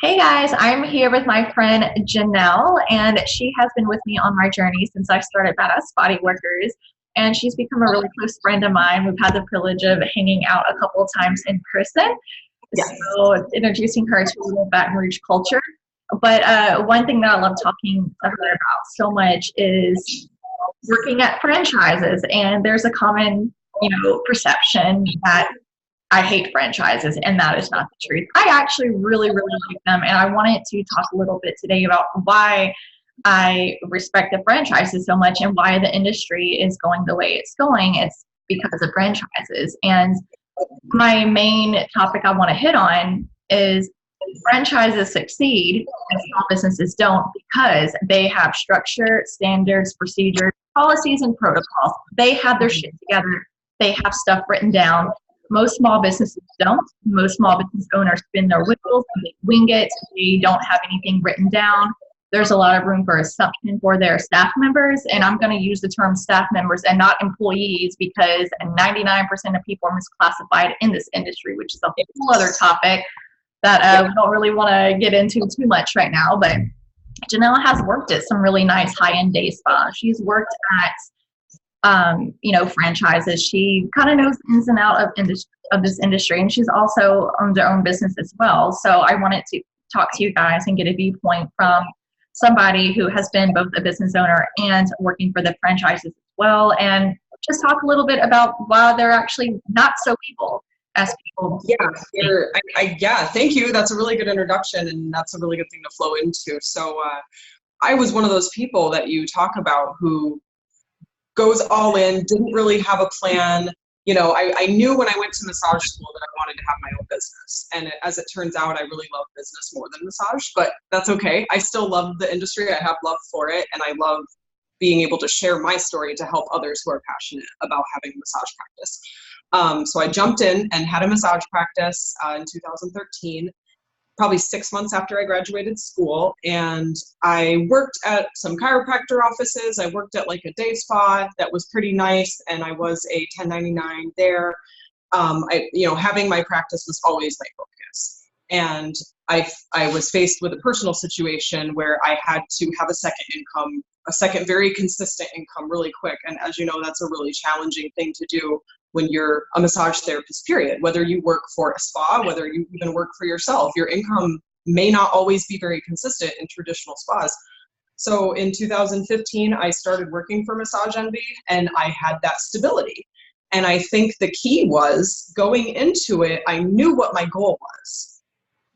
Hey guys, I'm here with my friend Janelle, and she has been with me on my journey since I started Badass Body Workers. And she's become a really close friend of mine. We've had the privilege of hanging out a couple of times in person. Yes. So, introducing her to a little Baton Rouge culture. But one thing that I love talking to her about so much is working at franchises. And there's a common, perception that I hate franchises, and that is not the truth. I actually really, really like them, and I wanted to talk a little bit today about why I respect the franchises so much and why the industry is going the way it's going. It's because of franchises. And my main topic I want to hit on is franchises succeed and small businesses don't because they have structure, standards, procedures, policies, and protocols. They have their shit together. They have stuff written down. Most small businesses don't. Most small business owners spin their wheels and they wing it. They don't have anything written down. There's a lot of room for assumption for their staff members. And I'm going to use the term staff members and not employees because 99% of people are misclassified in this industry, which is a whole other topic that we don't really want to get into too much right now. But Janelle has worked at some really nice high-end day spas. She's worked at franchises. She kind of knows the ins and out of this industry, and she's also owned her own business as well. So I wanted to talk to you guys and get a viewpoint from somebody who has been both a business owner and working for the franchises as well, and just talk a little bit about why they're actually not so evil as people. Yeah, thank you. That's a really good introduction, and that's a really good thing to flow into. So I was one of those people that you talk about who goes all in, didn't really have a plan. I knew when I went to massage school that I wanted to have my own business. And as it turns out, I really love business more than massage, but that's okay. I still love the industry. I have love for it. And I love being able to share my story to help others who are passionate about having a massage practice. So I jumped in and had a massage practice in 2013. Probably 6 months after I graduated school, and I worked at some chiropractor offices. I worked at like a day spa that was pretty nice, and I was a 1099 there. Having my practice was always my focus, and I was faced with a personal situation where I had to have a second income, a second very consistent income really quick. And as you know, that's a really challenging thing to do when you're a massage therapist, period. Whether you work for a spa, whether you even work for yourself, your income may not always be very consistent in traditional spas. So in 2015, I started working for Massage Envy, and I had that stability. And I think the key was going into it, I knew what my goal was.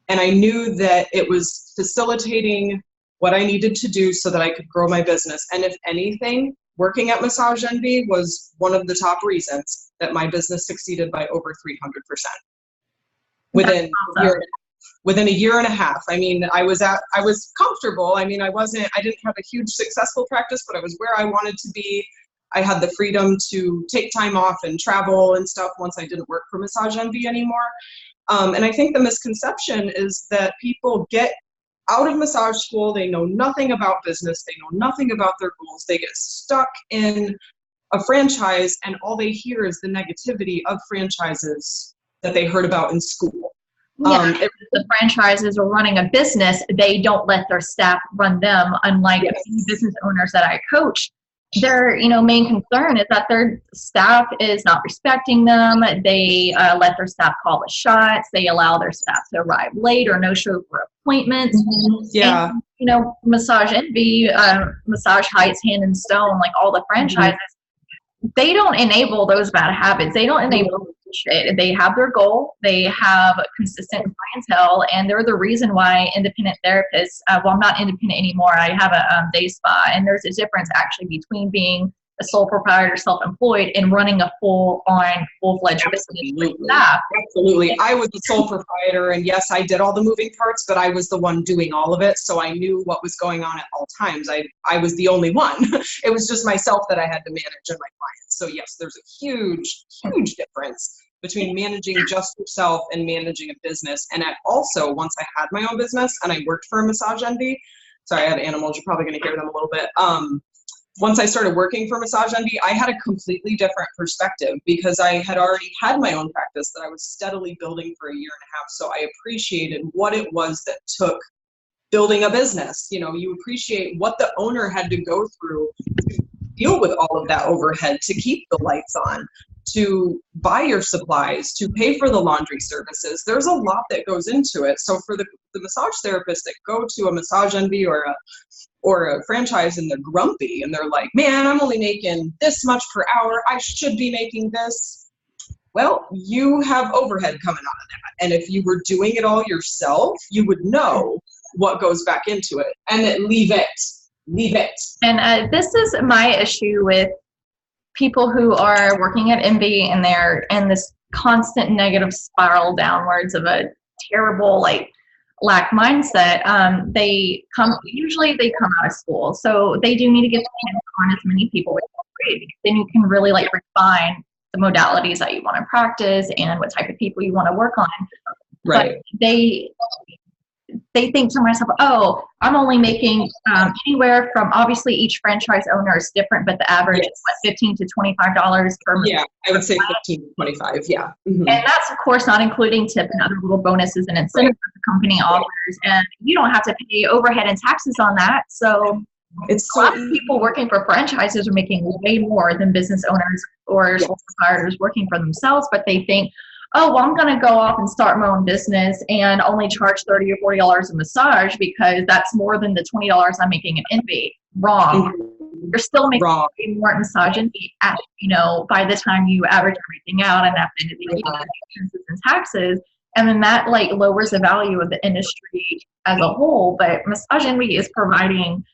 And I knew that it was facilitating what I needed to do so that I could grow my business. And if anything, working at Massage Envy was one of the top reasons that my business succeeded by over 300% within a year and a half. I mean, I was comfortable. I mean, I didn't have a huge successful practice, but I was where I wanted to be. I had the freedom to take time off and travel and stuff once I didn't work for Massage Envy anymore. And I think the misconception is that people get out of massage school, they know nothing about business, they know nothing about their goals, they get stuck in a franchise, and all they hear is the negativity of franchises that they heard about in school. Yeah, the franchises are running a business, they don't let their staff run them, unlike business owners that I coach. Their main concern is that their staff is not respecting them. They let their staff call the shots. They allow their staff to arrive late or no show for appointments. Yeah. And, Massage Envy, Massage Heights, Hand and Stone, like all the franchises, they don't enable those bad habits. They don't enable shit. They have their goal. They have consistent clientele, and they're the reason why independent therapists. I'm not independent anymore. I have a day spa, and there's a difference actually between being a sole proprietor, self-employed, and running a full-fledged business with staff. Absolutely. I was the sole proprietor, and yes, I did all the moving parts, but I was the one doing all of it, so I knew what was going on at all times. I was the only one. It was just myself that I had to manage and my clients. So yes, there's a huge, huge difference between managing just yourself and managing a business. And also, once I had my own business and I worked for Massage Envy, sorry, I have animals, you're probably going to hear them a little bit. once I started working for Massage Envy, I had a completely different perspective because I had already had my own practice that I was steadily building for a year and a half. So I appreciated what it was that took building a business. You know, you appreciate what the owner had to go through to deal with all of that overhead, to keep the lights on, to buy your supplies, to pay for the laundry services. There's a lot that goes into it. So for the massage therapists that go to a Massage Envy or a franchise and they're grumpy and they're like, man, I'm only making this much per hour, I should be making this. Well, you have overhead coming out of that. And if you were doing it all yourself, you would know what goes back into it. And then leave it. And this is my issue with people who are working at Envy, and they're in this constant negative spiral downwards of a terrible, like, lack mindset. Usually they come out of school, so they do need to get the hands on as many people as possible. Then you can really like refine the modalities that you want to practice and what type of people you want to work on. Right. But they think to myself, oh, I'm only making anywhere from, obviously each franchise owner is different, but the average is what, $15 to $25 per month. Yeah, I would say 15 to 25. Yeah. Mm-hmm. And that's of course not including tip and other little bonuses and incentives that the company offers. And you don't have to pay overhead and taxes on that. So it's a lot of people working for franchises are making way more than business owners or sole proprietors working for themselves, but they think, oh, well, I'm going to go off and start my own business and only charge $30 or $40 a massage because that's more than the $20 I'm making at Envy. Wrong. Mm-hmm. You're still making more at Massage Envy, by the time you average everything out and at the end of the year, expenses and taxes. And then that like lowers the value of the industry as a whole. But Massage Envy is providing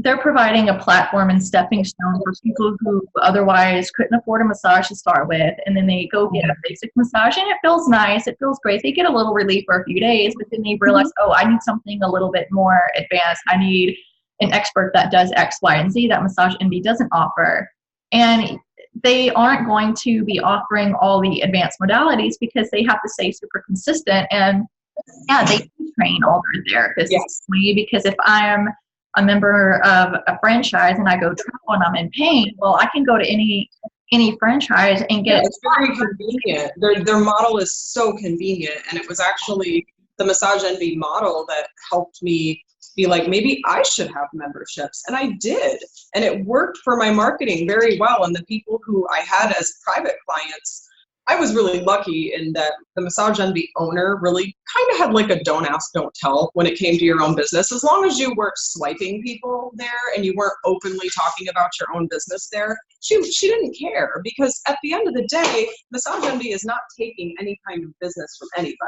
a platform and stepping stone for people who otherwise couldn't afford a massage to start with. And then they go get a basic massage and it feels nice. It feels great. They get a little relief for a few days, but then they realize, oh, I need something a little bit more advanced. I need an expert that does X, Y, and Z that Massage Envy doesn't offer. And they aren't going to be offering all the advanced modalities because they have to stay super consistent. And yeah, they train all their therapists because if I'm a member of a franchise and I go travel and I'm in pain, well, I can go to any franchise and get it's very convenient. Their model is so convenient, and it was actually the Massage Envy model that helped me be like, maybe I should have memberships, and I did, and it worked for my marketing very well. And the people who I had as private clients, I was really lucky in that the Massage Envy owner really kind of had like a don't ask, don't tell when it came to your own business. As long as you weren't swiping people there and you weren't openly talking about your own business there, she didn't care, because at the end of the day, Massage Envy is not taking any kind of business from anybody.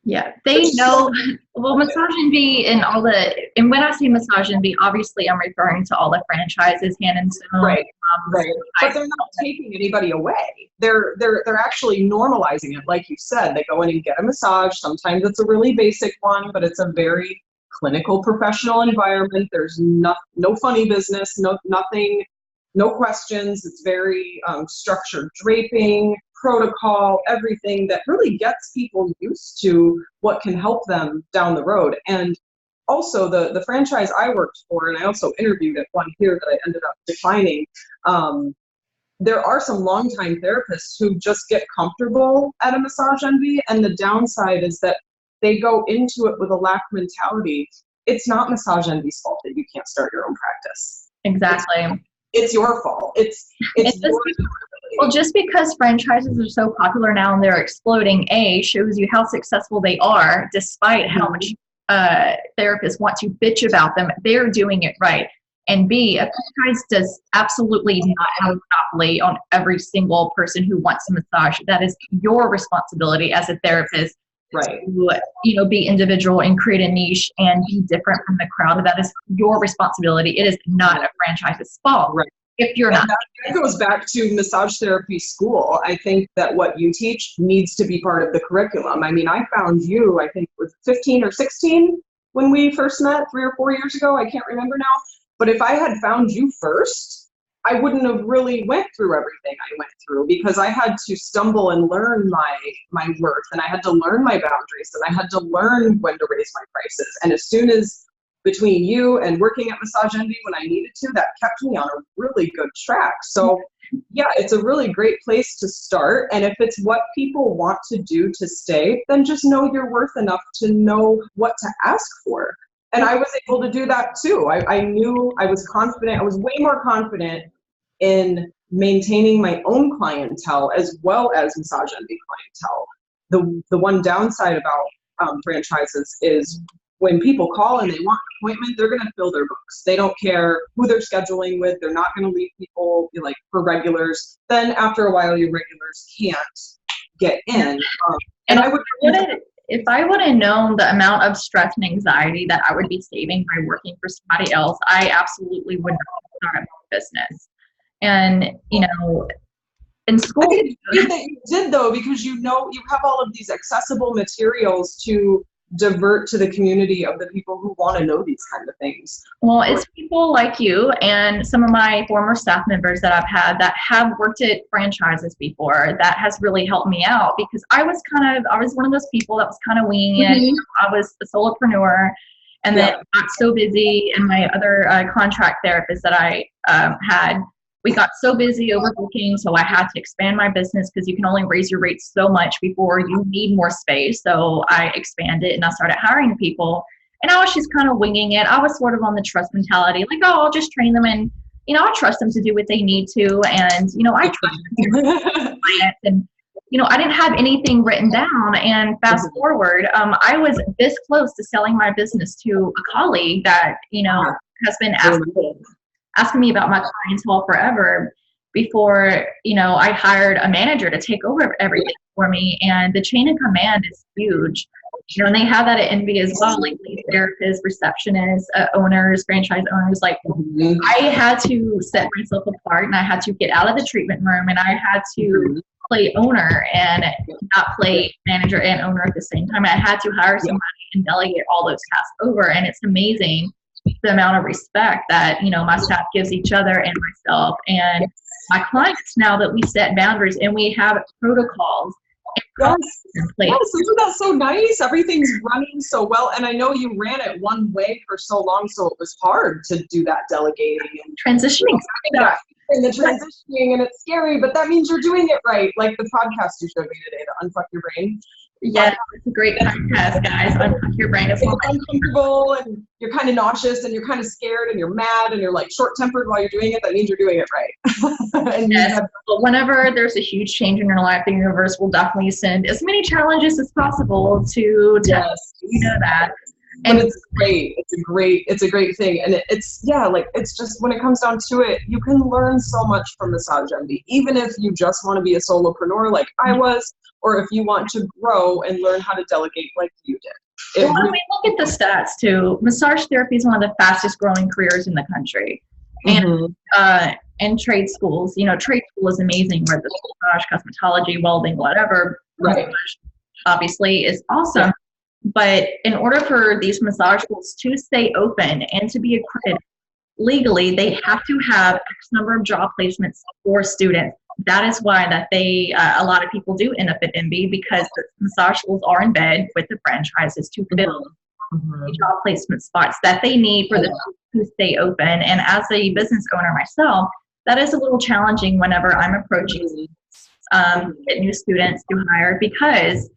Yeah, they know. Well, Massage Envy and when I say Massage Envy, obviously I'm referring to all the franchises, Hand and Stone. Right. But they're not taking anybody away. They're actually normalizing it, like you said. They go in and get a massage. Sometimes it's a really basic one, but it's a very clinical, professional environment. There's no funny business, nothing, no questions. It's very structured draping, protocol, everything that really gets people used to what can help them down the road. And also the franchise I worked for, and I also interviewed at one here that I ended up declining, there are some longtime therapists who just get comfortable at a Massage Envy, and the downside is that they go into it with a lack mentality. It's not Massage Envy's fault that you can't start your own practice. Exactly. It's your fault. It's well, just because franchises are so popular now and they're exploding, shows you how successful they are, despite how much therapists want to bitch about them. They're doing it right. And B, a franchise does absolutely not have a monopoly on every single person who wants a massage. That is your responsibility as a therapist, right? To be individual and create a niche and be different from the crowd. That is your responsibility. It is not a franchise's fault. Right. If you're not. That goes back to massage therapy school. I think that what you teach needs to be part of the curriculum. I mean, I found you, I think, was 15 or 16 when we first met 3 or 4 years ago. I can't remember now. But if I had found you first, I wouldn't have really went through everything I went through, because I had to stumble and learn my worth, and I had to learn my boundaries, and I had to learn when to raise my prices. And as soon as between you and working at Massage Envy when I needed to, that kept me on a really good track. So yeah, it's a really great place to start. And if it's what people want to do to stay, then just know you're worth enough to know what to ask for. And I was able to do that too. I knew I was confident. I was way more confident in maintaining my own clientele as well as Massage Envy clientele. The one downside about franchises is when people call and they want an appointment, they're going to fill their books. They don't care who they're scheduling with. They're not going to leave people like for regulars. Then after a while, your regulars can't get in. And if I would have known the amount of stress and anxiety that I would be saving by working for somebody else, I absolutely would not start a business. And, in school. I think it's good that you did, though, because you have all of these accessible materials to divert to the community of the people who want to know these kind of things. Well, it's people like you and some of my former staff members that I've had that have worked at franchises before that has really helped me out, because I was one of those people that was kind of winging it. I was a solopreneur, and then got so busy, and my other contract therapist that I had, we got so busy overbooking, so I had to expand my business because you can only raise your rates so much before you need more space. So I expanded and I started hiring people, and I was just kind of winging it. I was sort of on the trust mentality, like, oh, I'll just train them, and I trust them to do what they need to, and I trust them and I didn't have anything written down. And fast forward, I was this close to selling my business to a colleague that has been asking me about my clientele forever before, I hired a manager to take over everything for me. And the chain of command is huge. And they have that at Envy as well, like lead therapists, receptionists, owners, franchise owners. Like I had to set myself apart, and I had to get out of the treatment room, and I had to play owner and not play manager and owner at the same time. I had to hire somebody and delegate all those tasks over. And it's amazing the amount of respect that my staff gives each other and myself and my clients now that we set boundaries and we have protocols in place. Yes, isn't that so nice? Everything's running so well, and I know you ran it one way for so long, so it was hard to do that delegating and transitioning. And the transitioning, and it's scary, but that means you're doing it right. Like the podcast you showed me today, the Unfuck Your Brain. Yes, it's a great podcast, guys. Unfuck Your Brain. It's uncomfortable, and you're kind of nauseous, and you're kind of scared, and you're mad, and you're like short-tempered while you're doing it. That means you're doing it right. And yes, but whenever there's a huge change in your life, the universe will definitely send as many challenges as possible to tell you that. And it's great. It's a great thing. And it's just when it comes down to it, you can learn so much from Massage Envy, even if you just want to be a solopreneur like I was, or if you want to grow and learn how to delegate like you did. Well, I mean, look at the stats too. Massage therapy is one of the fastest growing careers in the country. And trade schools, trade school is amazing, whether it's massage, cosmetology, welding, whatever. Right. Obviously is awesome. Yeah. But in order for these massage schools to stay open and to be accredited legally, they have to have X number of job placements for students. That is why that they, a lot of people do end up at Envy, because the massage schools are in bed with the franchises to fill job placement spots that they need for the schools to stay open. And as a business owner myself, that is a little challenging whenever I'm approaching get new students to hire, because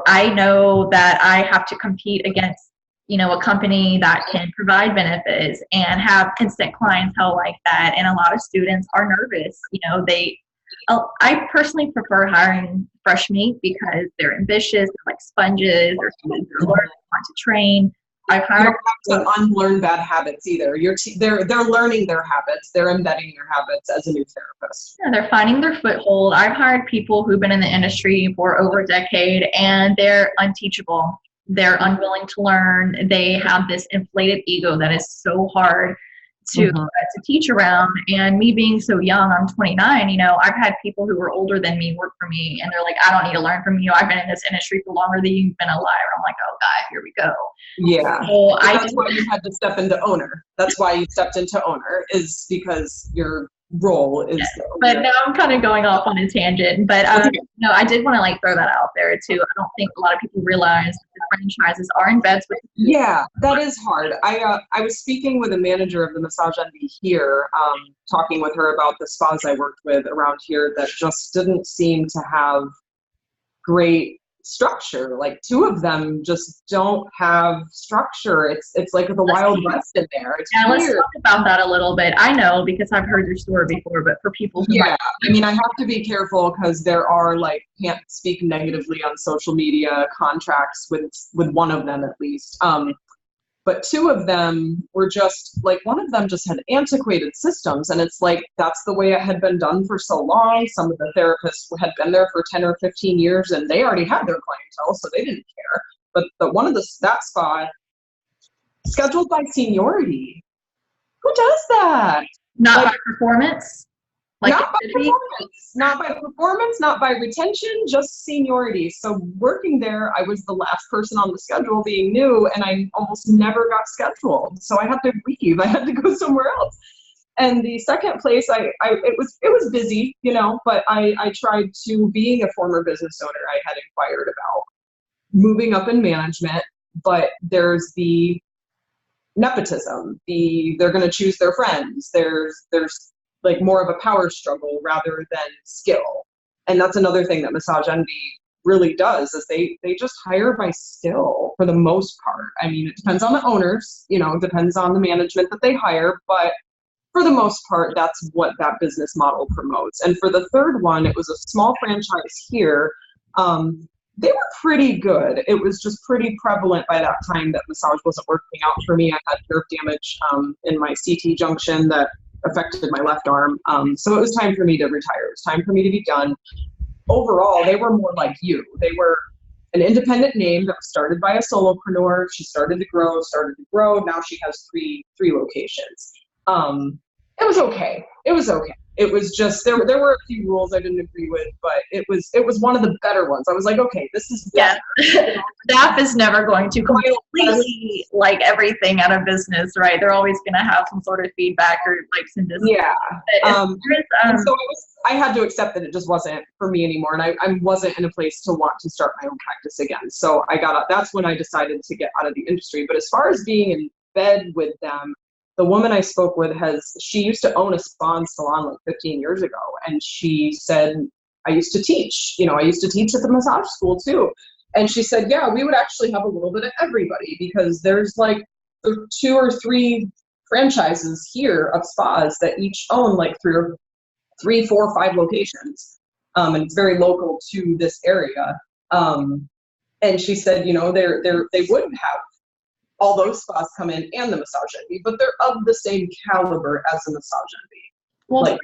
I know that I have to compete against, a company that can provide benefits and have constant clientele like that. And a lot of students are nervous. I personally prefer hiring fresh meat because they're ambitious, they're like sponges, or students are learning, want to train. I've hired you don't have to unlearn bad habits either. They're learning their habits. They're embedding their habits as a new therapist. Yeah, they're finding their foothold. I've hired people who've been in the industry for over a decade, and they're unteachable. They're unwilling to learn. They have this inflated ego that is so hard to teach around. And me being so young, I'm 29, I've had people who were older than me work for me, and they're like, I don't need to learn from you. I've been in this industry for longer than you've been alive. I'm like, oh God, here we go. Yeah. So that's why you had to step into owner. That's why you stepped into owner, is because your role is but now I'm kind of going off on a tangent, but I did want to throw that out there too. I don't think a lot of people realize the franchises are in beds with you. Yeah, that is hard. I was speaking with a manager of the Massage Envy here, talking with her about the spas I worked with around here that just didn't seem to have great structure. Like 2 of them just don't have structure. It's like the Wild West in there. It's Yeah, let's weird. talk about that a little bit. I know because I've heard your story before, but for people who Yeah, I mean, I have to be careful because there are can't speak negatively on social media contracts with one of them at least. But 2 of them were just one of them just had antiquated systems, and it's that's the way it had been done for so long. Some of the therapists had been there for 10 or 15 years, and they already had their clientele, so they didn't care. But one of that spa scheduled by seniority. Who does that? not by performance. Not by performance, not by retention, just seniority. So working there, I was the last person on the schedule being new, and I almost never got scheduled. So I had to leave. I had to go somewhere else. And the second place, it was busy, but I tried to, being a former business owner, I had inquired about moving up in management, but there's the nepotism, they're going to choose their friends. There's more of a power struggle rather than skill. And that's another thing that Massage Envy really does is they just hire by skill for the most part. I mean, it depends on the owners, it depends on the management that they hire, but for the most part, that's what that business model promotes. And for the third one, it was a small franchise here. They were pretty good. It was just pretty prevalent by that time that massage wasn't working out for me. I had nerve damage in my CT junction that affected my left arm. So it was time for me to retire. It was time for me to be done. Overall, they were more like you. They were an independent name that was started by a solopreneur. She started to grow. Now she has three locations. It was okay. It was just there were a few rules I didn't agree with, but it was one of the better ones. I was like, okay, this is better. Yeah. Staff is never going to completely like everything out of business, right? They're always going to have some sort of feedback or likes and dislikes. Yeah. And so I had to accept that it just wasn't for me anymore, and I wasn't in a place to want to start my own practice again. So I got out. That's when I decided to get out of the industry. But as far as being in bed with them, the woman I spoke with she used to own a spa and salon 15 years ago. And she said, I used to teach at the massage school too. And she said, yeah, we would actually have a little bit of everybody because there's 2 or 3 franchises here of spas that each own 3, 4, 5 locations. And it's very local to this area. And she said, they would have all those spas come in and the Massage Envy, but they're of the same caliber as the Massage Envy. Well,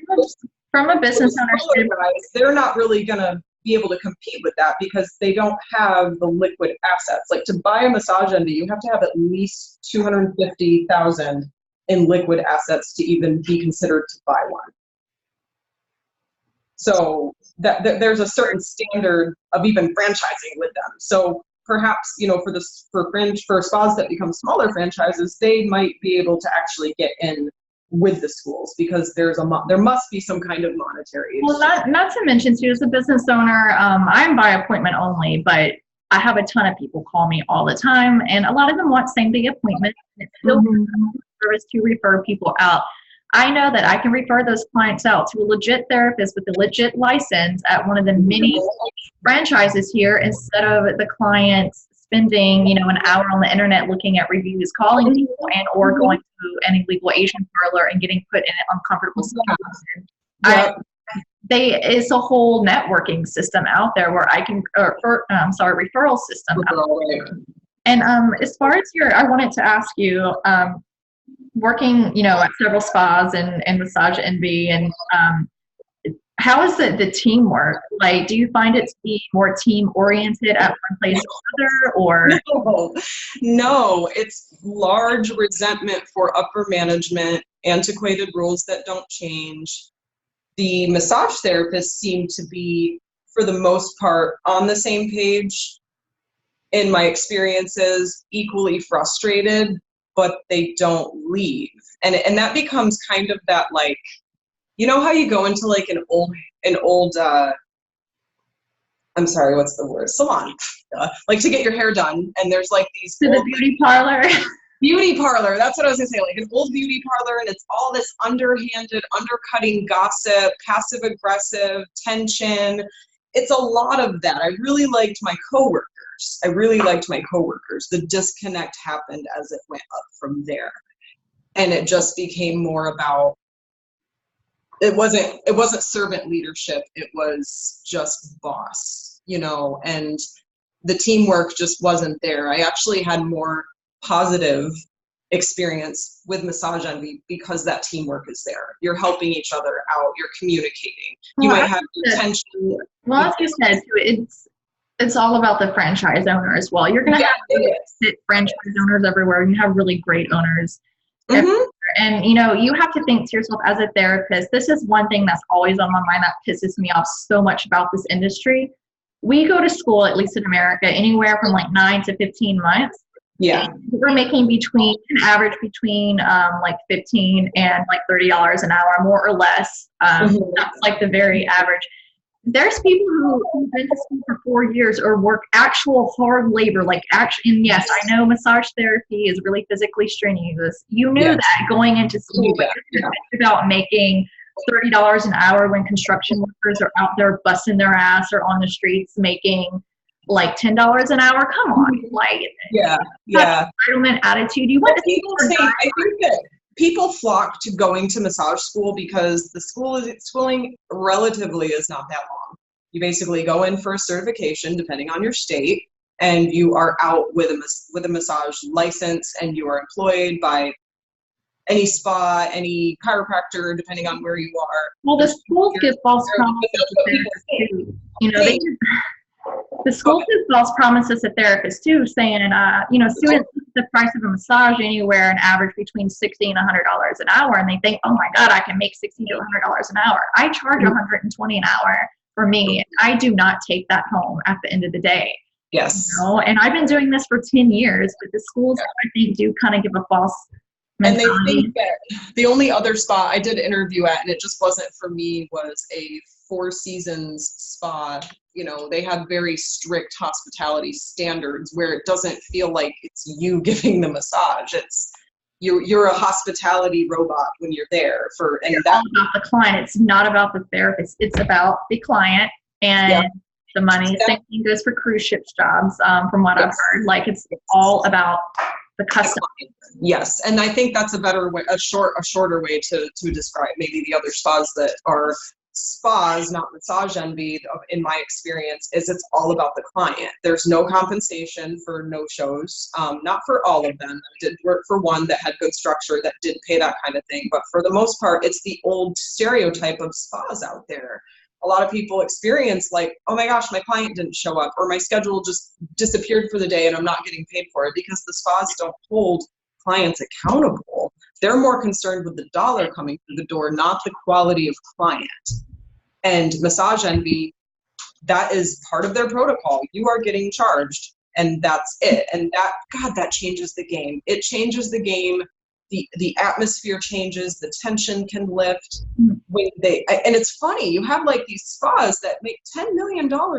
from a business owner standpoint, they're not really going to be able to compete with that because they don't have the liquid assets. To buy a Massage Envy, you have to have at least $250,000 in liquid assets to even be considered to buy one. So that there's a certain standard of even franchising with them. So perhaps, for spas that become smaller franchises, they might be able to actually get in with the schools because there must be some kind of monetary. Well, not to mention too, as a business owner, I'm by appointment only, but I have a ton of people call me all the time, and a lot of them want same-day appointments. It's still service to refer people out. I know that I can refer those clients out to a legit therapist with a legit license at one of the many franchises here instead of the client spending, an hour on the internet looking at reviews, calling people or going to an illegal Asian parlor and getting put in an uncomfortable situation. It's a whole networking system out there where I can, referral system. And as far as I wanted to ask you, working, at several spas and Massage Envy, and how is the teamwork? Do you find it to be more team oriented at one place or another, or? No, it's large resentment for upper management, antiquated rules that don't change. The massage therapists seem to be, for the most part, on the same page. In my experiences, equally frustrated, but they don't leave. And that becomes kind of that, how you go into an old I'm sorry, what's the word? Salon. Like to get your hair done. And there's like these To the beauty parlor. Beauty parlor. That's what I was gonna say. Like an old beauty parlor, and it's all this underhanded, undercutting gossip, passive aggressive tension. It's a lot of that. I really liked my coworkers. The disconnect happened as it went up from there. And it just became more about, it wasn't servant leadership. It was just boss, and the teamwork just wasn't there. I actually had more positive experience with Massage Envy because that teamwork is there. You're helping each other out. You're communicating. You might have tension. Well, as you said, it's all about the franchise owner as well. You're going to have franchise owners everywhere. You have really great owners. Mm-hmm. And, you have to think to yourself as a therapist, this is one thing that's always on my mind that pisses me off so much about this industry. We go to school, at least in America, anywhere from like 9 to 15 months. Yeah. We're making an average between like $15 and like $30 an hour, more or less. That's like the very average. There's people who've been to school for 4 years or work actual hard labor, and yes, I know massage therapy is really physically strenuous. You knew that going into school, but it's about making $30 an hour when construction workers are out there busting their ass or on the streets making like $10 an hour. Come on, entitlement attitude. You went to school. I think that people flock to going to massage school because the schooling relatively is not that long. You basically go in for a certification, depending on your state, and you are out with a massage license, and you are employed by any spa, any chiropractor, depending on where you are. Well, the schools give false promises. The schools give false promises to therapists too, saying, students the price of a massage anywhere an average between $60 and $100 an hour, and they think, oh my God, I can make $60 to $100 an hour. I charge $120 an hour for me. I do not take that home at the end of the day. Yes. And I've been doing this for 10 years, but the schools, I think, do kind of give a false mentality. And they think that the only other spa I did interview at, and it just wasn't for me, was a Four Seasons spa. They have very strict hospitality standards where it doesn't feel like it's you giving the massage. It's you're a hospitality robot when you're there It's all about the client. It's not about the therapist. It's about the client and the money. Same thing goes for cruise ships jobs, from what I've heard. Like it's all about the customer. Yes, and I think that's a better way, a shorter way to describe maybe the other spas that are spas, not Massage Envy. In my experience, is it's all about the client. There's no compensation for no shows. Not for all of them. I did work for one that had good structure that did pay that kind of thing, but for the most part, it's the old stereotype of spas out there. A lot of people experience like, oh my gosh, my client didn't show up, or my schedule just disappeared for the day and I'm not getting paid for it, because the spas don't hold clients accountable. They're more concerned with the dollar coming through the door, not the quality of client. And Massage Envy, that is part of their protocol. You are getting charged, and that's it. And that changes the game. It changes the game. The atmosphere changes, the tension can lift when and it's funny, you have like these spas that make $10 million a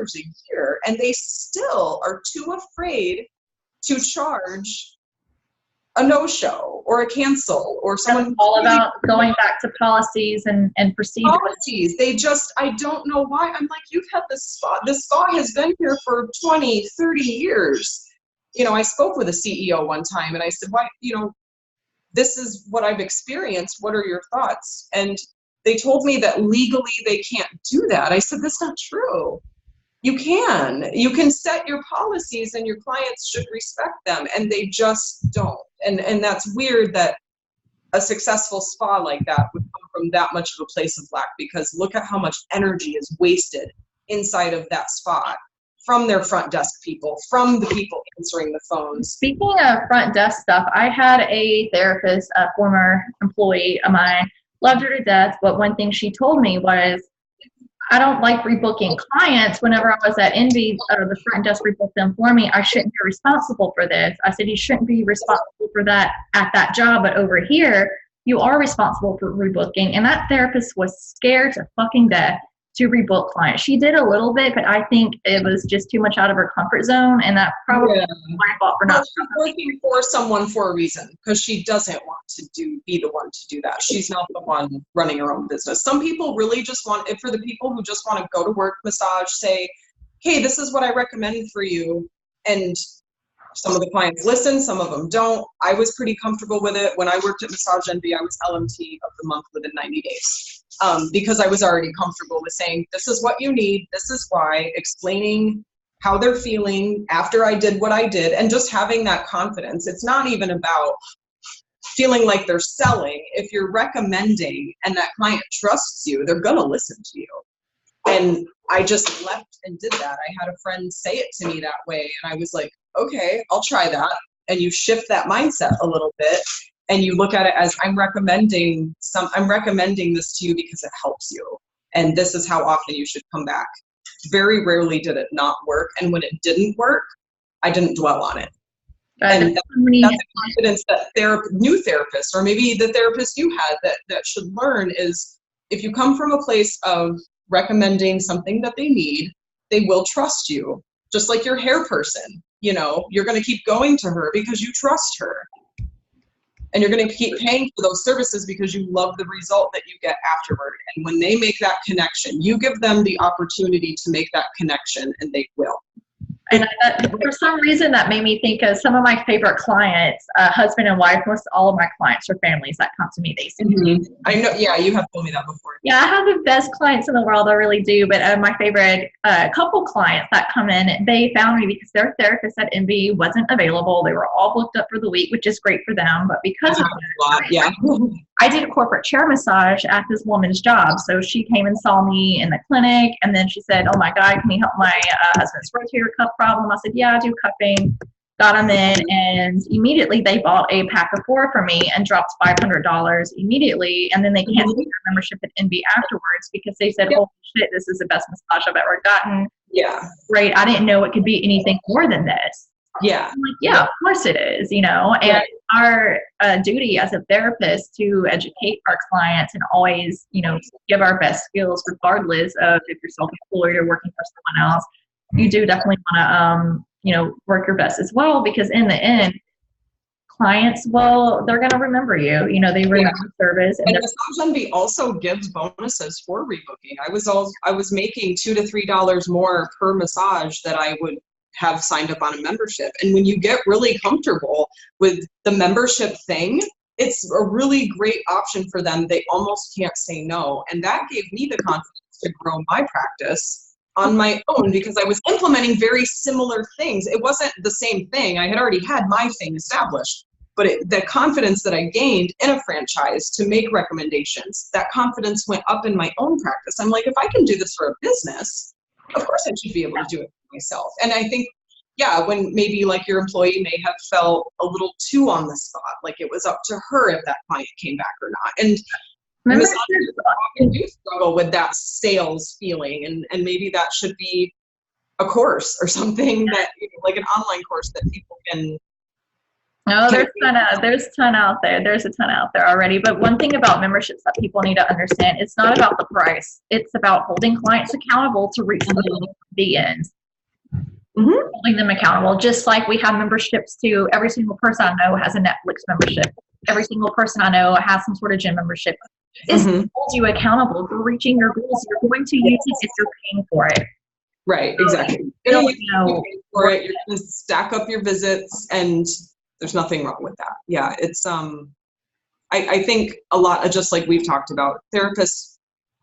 year and they still are too afraid to charge a no-show or a cancel or someone. It's all about going back to policies and procedures. Policies. I don't know why. I'm like, you've had this spa has been here for 20, 30 years. I spoke with a CEO one time and I said, why, this is what I've experienced. What are your thoughts? And they told me that legally they can't do that. I said, that's not true. You can set your policies and your clients should respect them, and they just don't. And that's weird that a successful spa like that would come from that much of a place of lack, because look at how much energy is wasted inside of that spa. From their front desk people, from the people answering the phones. Speaking of front desk stuff, I had a therapist, a former employee of mine, loved her to death, but one thing she told me was, I don't like rebooking clients. Whenever I was at Envy, the front desk rebooked them for me. I shouldn't be responsible for this. I said, you shouldn't be responsible for that at that job, but over here, you are responsible for rebooking. And that therapist was scared to fucking death to rebook clients. She did a little bit, but I think it was just too much out of her comfort zone, and that probably was my fault for not. She's working for someone for a reason, because she doesn't want to be the one to do that. She's not the one running her own business. Some people really just want it. For the people who just want to go to work, massage, say, hey, this is what I recommend for you, and some of the clients listen, some of them don't. I was pretty comfortable with it. When I worked at Massage Envy, I was LMT of the month within 90 days because I was already comfortable with saying, this is what you need, this is why, explaining how they're feeling after I did what I did, and just having that confidence. It's not even about feeling like they're selling. If you're recommending and that client trusts you, they're going to listen to you. And I just left and did that. I had a friend say it to me that way, and I was like, okay, I'll try that. And you shift that mindset a little bit, and you look at it as, I'm recommending this to you because it helps you, and this is how often you should come back. Very rarely did it not work, and when it didn't work, I didn't dwell on it. And that's the confidence that new therapists, or maybe the therapist you had, that should learn is, if you come from a place of recommending something that they need, they will trust you. Just like your hair person, you're going to keep going to her because you trust her. And you're going to keep paying for those services because you love the result that you get afterward. And when they make that connection, you give them the opportunity to make that connection, and they will. And for some reason, that made me think of some of my favorite clients, husband and wife. Most all of my clients are families that come to me. They say, I know, yeah, you have told me that before. Yeah, I have the best clients in the world. I really do. But my favorite couple clients that come in, they found me because their therapist at MB wasn't available. They were all booked up for the week, which is great for them. But because of that, I did corporate chair massage at this woman's job. So she came and saw me in the clinic, and then she said, oh my God, can you help my husband's rotator cuff problem? I said, yeah, I do cupping. Got them in, and immediately they bought a pack of 4 for me and dropped $500 immediately. And then they canceled their membership at NB afterwards because they said, holy shit, this is the best massage I've ever gotten. Yeah. Right. I didn't know it could be anything more than this. Yeah. I'm like, yeah, of course it is, and our duty as a therapist to educate our clients and always, give our best skills regardless of if you're self-employed or working for someone else. You do definitely want to, work your best as well, because in the end, clients, they're going to remember you. They remember service. And Massage Envy also gives bonuses for rebooking. I was making $2 to $3 more per massage that I would have signed up on a membership. And when you get really comfortable with the membership thing, it's a really great option for them. They almost can't say no. And that gave me the confidence to grow my practice on my own, because I was implementing very similar things. It wasn't the same thing. I had already had my thing established, but the confidence that I gained in a franchise to make recommendations, that confidence went up in my own practice. I'm like, if I can do this for a business, of course I should be able to do it for myself. And I think, when maybe like your employee may have felt a little too on the spot, like it was up to her if that client came back or not. And often do struggle with that sales feeling, and maybe that should be a course or something that, like an online course that people can. No, there's a ton out there. There's a ton out there already. But one thing about memberships that people need to understand, it's not about the price. It's about holding clients accountable to reach the end. Holding them accountable, just like we have memberships to every single person I know has a Netflix membership. Every single person I know has some sort of gym membership. This holds you accountable for reaching your goals. You're going to use it if you're paying for it. Right, exactly. You're paying for it. You're going to stack up your visits, and there's nothing wrong with that. Yeah, it's I think a lot, just like we've talked about, therapists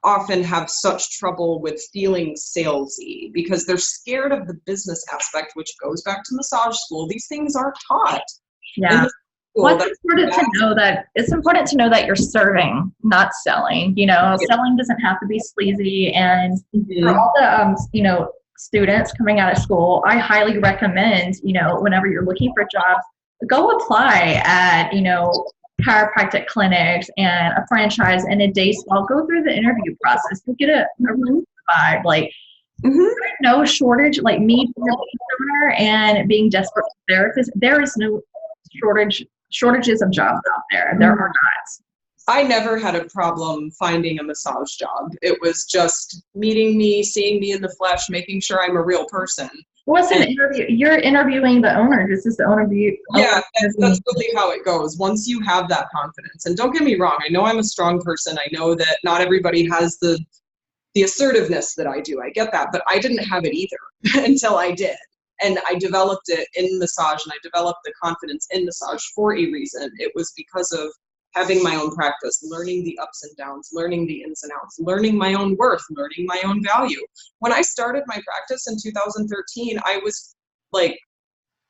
often have such trouble with feeling salesy because they're scared of the business aspect, which goes back to massage school. These things aren't taught. Yeah. It's important to know that you're serving, not selling. Selling doesn't have to be sleazy. And for all the students coming out of school, I highly recommend, whenever you're looking for jobs, go apply at, chiropractic clinics and a franchise and a day spa. Go through the interview process. You'll get a room vibe. Like, no shortage, like me being a business owner and being desperate for therapists, there is no shortages of jobs out there. There are not. I never had a problem finding a massage job. It was just meeting me, seeing me in the flesh, making sure I'm a real person. What's an interview? You're interviewing the owner. This is the owner view. Yeah, that's really how it goes. Once you have that confidence, and don't get me wrong, I know I'm a strong person. I know that not everybody has the assertiveness that I do. I get that, but I didn't have it either until I did. And I developed it in massage, and I developed the confidence in massage for a reason. It was because of having my own practice, learning the ups and downs, learning the ins and outs, learning my own worth, learning my own value. When I started my practice in 2013, I was like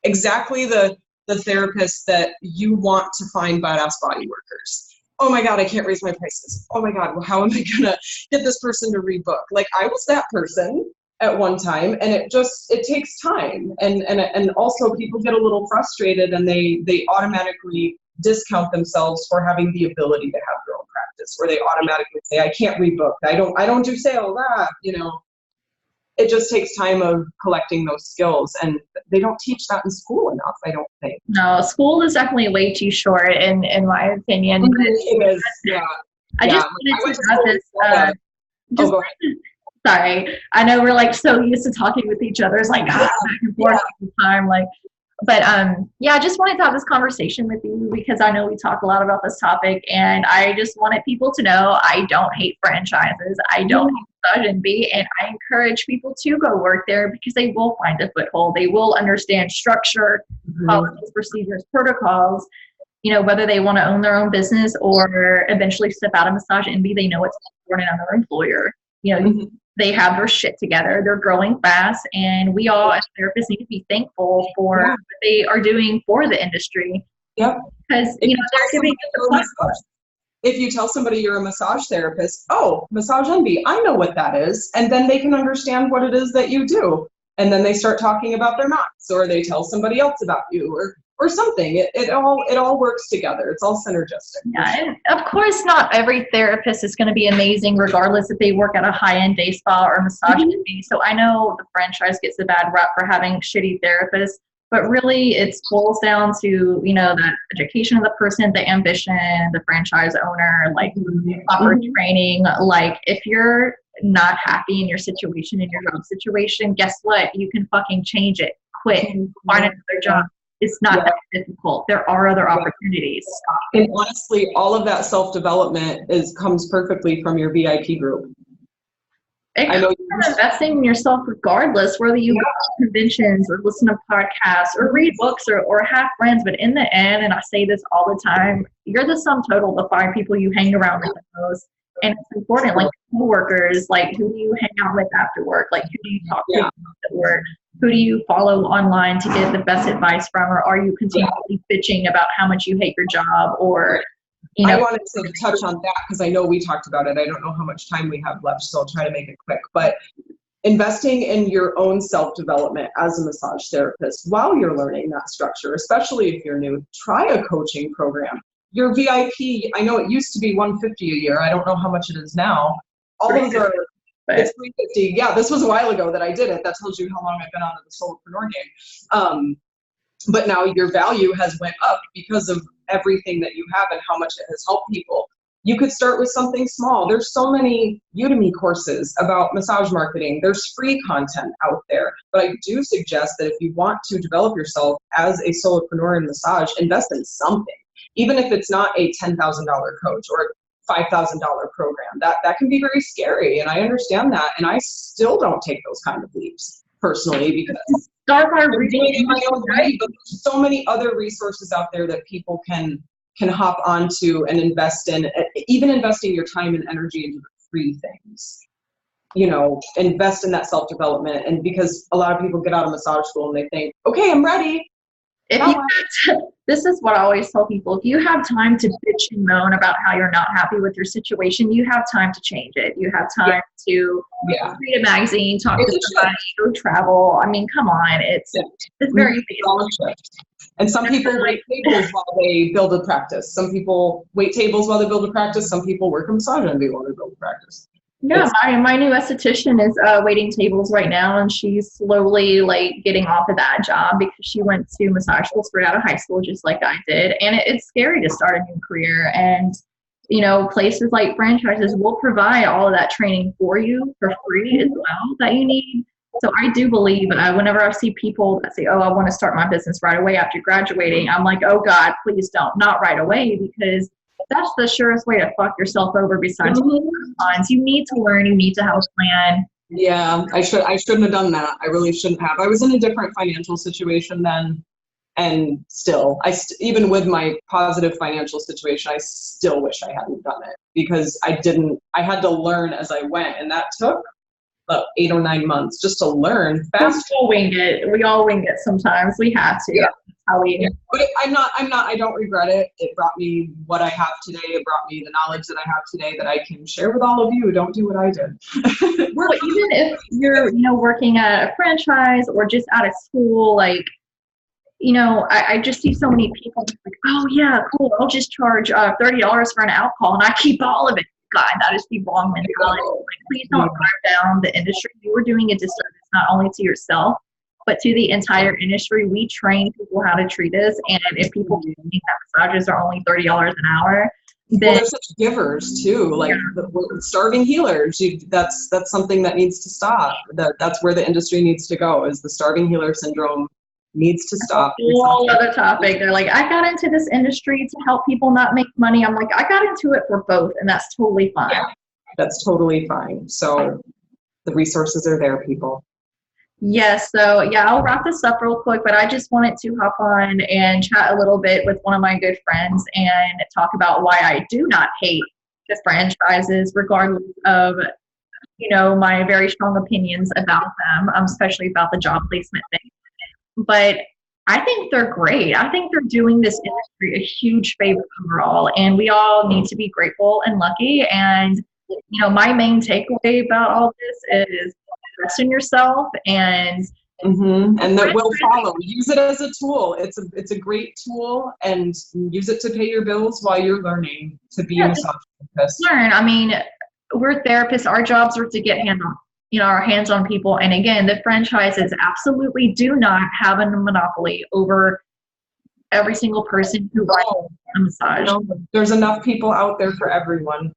exactly the therapist that you want to find badass body workers. Oh my God, I can't raise my prices. Oh my God, well, how am I gonna get this person to rebook? Like, I was that person at one time, and it takes time. And also people get a little frustrated, and they automatically discount themselves for having the ability to have their own practice, or they automatically say, I can't rebook. I don't do sales, It just takes time of collecting those skills, and they don't teach that in school enough, I don't think. No, school is definitely way too short in my opinion. Mm-hmm. It is, yeah. I just wanted to have this, sorry, I know we're like so used to talking with each other. It's like back and forth all the time, but I just wanted to have this conversation with you because I know we talk a lot about this topic, and I just wanted people to know I don't hate franchises. I don't hate massage envy, and I encourage people to go work there because they will find a foothold. They will understand structure, policies, procedures, protocols. Whether they want to own their own business or eventually step out of massage envy, they know it's for another employer. They have their shit together. They're growing fast, and we all as therapists need to be thankful for what they are doing for the industry. Yep. Because they're giving us a platform. If you tell somebody you're a massage therapist, oh, massage envy, I know what that is, and then they can understand what it is that you do, and then they start talking about their knots, or they tell somebody else about you, or something. It all works together. It's all synergistic. Yeah, and of course, not every therapist is going to be amazing, regardless if they work at a high-end day spa or massage envy. So I know the franchise gets a bad rap for having shitty therapists, but really it boils down to the education of the person, the ambition, the franchise owner, proper training. If you're not happy in your situation, in your job situation, guess what? You can fucking change it. Quit. Find another job. It's not that difficult. There are other opportunities. And honestly, all of that self-development comes perfectly from your VIP group. I know you're investing in yourself regardless, whether you go to conventions or listen to podcasts or read books or have friends. But in the end, and I say this all the time, you're the sum total of the 5 people you hang around with the most. And it's important, coworkers, who do you hang out with after work? Who do you talk to at work? Who do you follow online to get the best advice from? Or are you continually bitching about how much you hate your job? Or, I wanted to touch on that because I know we talked about it. I don't know how much time we have left, so I'll try to make it quick. But investing in your own self-development as a massage therapist while you're learning that structure, especially if you're new, try a coaching program. Your VIP, I know it used to be $150 a year. I don't know how much it is now. All of those are, it's $350. Yeah, this was a while ago that I did it. That tells you how long I've been on the solopreneur game. But now your value has went up because of everything that you have and how much it has helped people. You could start with something small. There's so many Udemy courses about massage marketing. There's free content out there. But I do suggest that if you want to develop yourself as a solopreneur in massage, invest in something. Even if it's not a $10,000 coach or $5,000 program, that can be very scary. And I understand that. And I still don't take those kind of leaps personally because start by I'm doing reading it my own way, but there's so many other resources out there that people can hop onto and invest in, even investing your time and energy into the free things. Invest in that self-development. And because a lot of people get out of massage school and they think, okay, I'm ready. This is what I always tell people. If you have time to bitch and moan about how you're not happy with your situation, you have time to change it. You have time to read a magazine, talk to somebody, go travel. I mean, come on. It's very big. And some people wait tables while they build a practice. Some people wait tables while they build a practice. Some people work in massage envy while they build a practice. Yeah, my new esthetician is waiting tables right now, and she's slowly getting off of that job because she went to massage school straight out of high school, just like I did. And it's scary to start a new career. And places like franchises will provide all of that training for you for free as well that you need. So I do believe whenever I see people that say, oh, I want to start my business right away after graduating, I'm like, oh God, please don't, not right away, because that's the surest way to fuck yourself over besides funds. You need to learn, you need to have a plan. Yeah, I shouldn't have done that. I really shouldn't have. I was in a different financial situation then. And still, even with my positive financial situation, I still wish I hadn't done it, because I had to learn as I went. And that took about 8 or 9 months just to learn fast. We all wing it sometimes. We have to. Yeah. How we. Yeah. But I don't regret it. It brought me what I have today. It brought me the knowledge that I have today that I can share with all of you who don't do what I did. Well, even if you're, working at a franchise or just out of school, like, I just see so many people like, oh yeah, cool, I'll just charge $30 for an alcohol and I keep all of it. God, that is the wrong mentality. Like, please don't drive down the industry. You are doing a disservice not only to yourself, but to the entire industry. We train people how to treat us, and if people think that massages are only $30 an hour, then they're such givers too. Like starving healers. That's something that needs to stop. That's where the industry needs to go. Is the starving healer syndrome needs to stop. A whole other topic. They're like, I got into this industry to help people not make money. I'm like, I got into it for both, and that's totally fine. Yeah, that's totally fine. So the resources are there, people. Yes. So yeah, I'll wrap this up real quick, but I just wanted to hop on and chat a little bit with one of my good friends and talk about why I do not hate the franchises, regardless of, my very strong opinions about them, especially about the job placement thing. But I think they're great. I think they're doing this industry a huge favor overall, and we all need to be grateful and lucky. And, my main takeaway about all this is trust in yourself, and that will follow. Use it as a tool. It's a great tool, and use it to pay your bills while you're learning to be a massage therapist. Learn. I mean, we're therapists. Our jobs are to get our hands on people. And again, the franchises absolutely do not have a monopoly over every single person who wants a massage. There's enough people out there for everyone.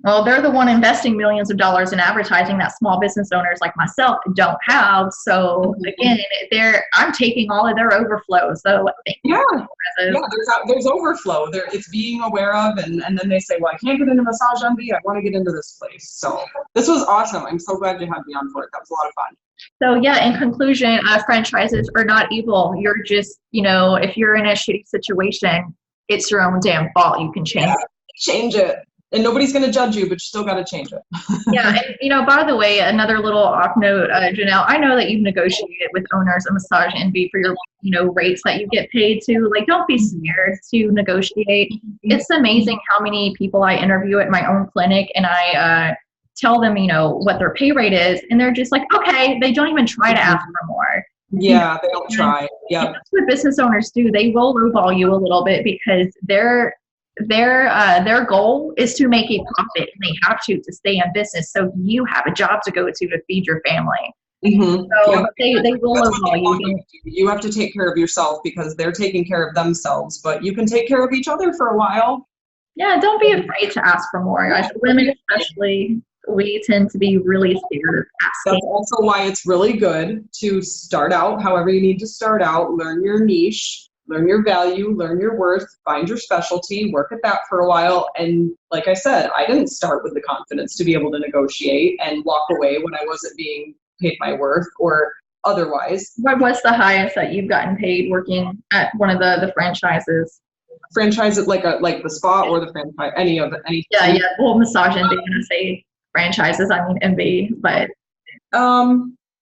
Well, they're the one investing millions of dollars in advertising that small business owners like myself don't have. So again, I'm taking all of their overflow. So there's overflow. It's being aware of, and then they say, well, I can't get into Massage Envy. I want to get into this place. So this was awesome. I'm so glad you had me on for it. That was a lot of fun. So yeah, in conclusion, franchises are not evil. You're just, if you're in a shitty situation, it's your own damn fault. You can change it. Change it. And nobody's going to judge you, but you still got to change it. Yeah. And, by the way, another little off note, Janelle, I know that you've negotiated with owners of Massage Envy for your, rates that you get paid to. Like, don't be scared to negotiate. It's amazing how many people I interview at my own clinic, and I tell them, what their pay rate is. And they're just like, okay, they don't even try to ask for more. Yeah, they don't try. Yeah. That's what business owners do. They will lowball you a little bit because their goal is to make a profit, and they have to stay in business. So you have a job to go to feed your family. So they will lowball you. You have to take care of yourself because they're taking care of themselves, but you can take care of each other for a while. Yeah, don't be afraid to ask for more. Guys, women especially, we tend to be really scared of asking. That's also why it's really good to start out however you need to start out, learn your niche, learn your value, learn your worth, find your specialty, work at that for a while. And like I said, I didn't start with the confidence to be able to negotiate and walk away when I wasn't being paid my worth or otherwise. What was the highest that you've gotten paid working at one of the franchises? Franchise like the spa or the franchise, any. Yeah. Well, Massage Envy, when I say franchises, I mean MV, but.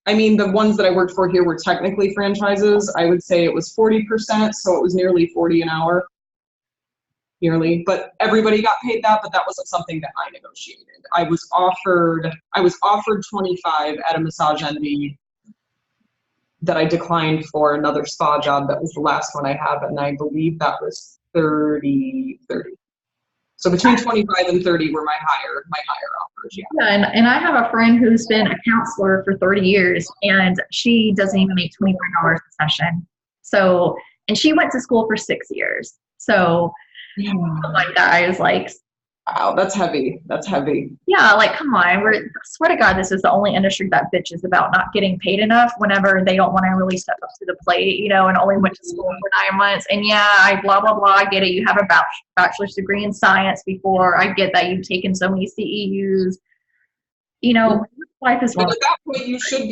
I mean, the ones that I worked for here were technically franchises. I would say it was 40%, so it was nearly 40 an hour. Nearly, but everybody got paid that, but that wasn't something that I negotiated. I was offered 25 at a Massage Envy that I declined for another spa job. That was the last one I have, and I believe that was 30. So between 25 and 30 were my higher offers. Yeah. Yeah, and I have a friend who's been a counselor for 30 years, and she doesn't even make $25 a session. So, and she went to school for 6 years. So, like that, I was like, Wow, that's heavy. That's heavy. Yeah, like come on. I swear to God, this is the only industry that bitches about not getting paid enough whenever they don't want to really step up to the plate, and only went to school for 9 months. And yeah, I blah blah blah. I get it. You have a bachelor's degree in science before. I get that you've taken so many CEUs. Life is But hard. at that point, you should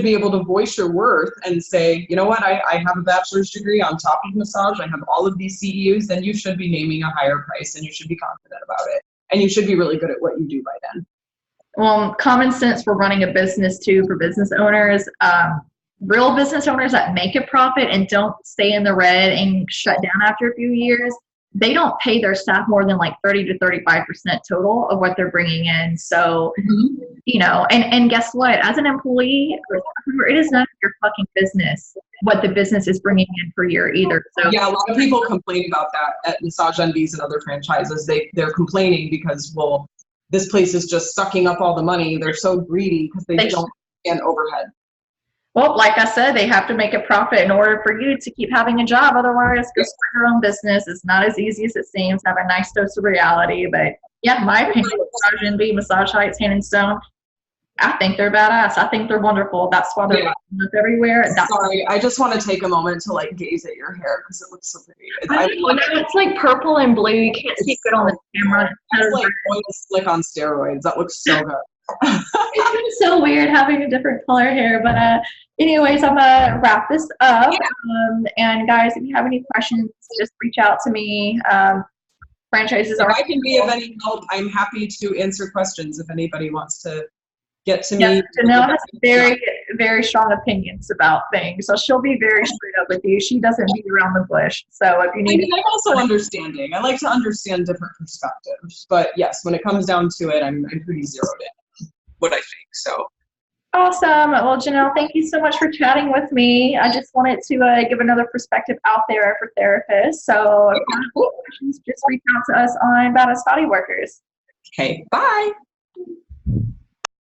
be able to voice your worth and say, you know what, I have a bachelor's degree on top of massage. I have all of these CEUs. Then you should be naming a higher price and you should be confident about it. And you should be really good at what you do by then. Well, common sense for running a business too, for business owners. Real business owners that make a profit and don't stay in the red and shut down after a few years, they don't pay their staff more than like 30 to 35% total of what they're bringing in. So, and guess what? As an employee, it is none of your fucking business what the business is bringing in per year either. So yeah, a lot of people complain about that at Massage Envies and other franchises. They're complaining because, well, this place is just sucking up all the money. They're so greedy because they don't stand overhead. Well, like I said, they have to make a profit in order for you to keep having a job. Otherwise, go start your own business. It's not as easy as it seems. Have a nice dose of reality. But yeah, my opinion, Massage Envy, Massage Heights, Hand and Stone, I think they're badass. I think they're wonderful. That's why they're up everywhere. Sorry, I just want to take a moment to like gaze at your hair because it looks so pretty. It's like purple and blue. You can't see good on the camera. It's like oil slick on steroids. That looks so good. It's so weird having a different color hair. But anyways, I'm gonna wrap this up. And guys, if you have any questions, just reach out to me. Franchises if I can be of any help, I'm happy to answer questions if anybody wants to get to me. Janelle has very, very strong opinions about things, so she'll be very straight up with you. She doesn't beat around the bush. So if you need, I'm also understanding. I like to understand different perspectives, but yes, when it comes down to it, I'm pretty zeroed in what I think. So awesome. Well, Janelle, thank you so much for chatting with me. I just wanted to give another perspective out there for therapists. So if you have any questions, just reach out to us on Badass Body Workers. Okay, bye.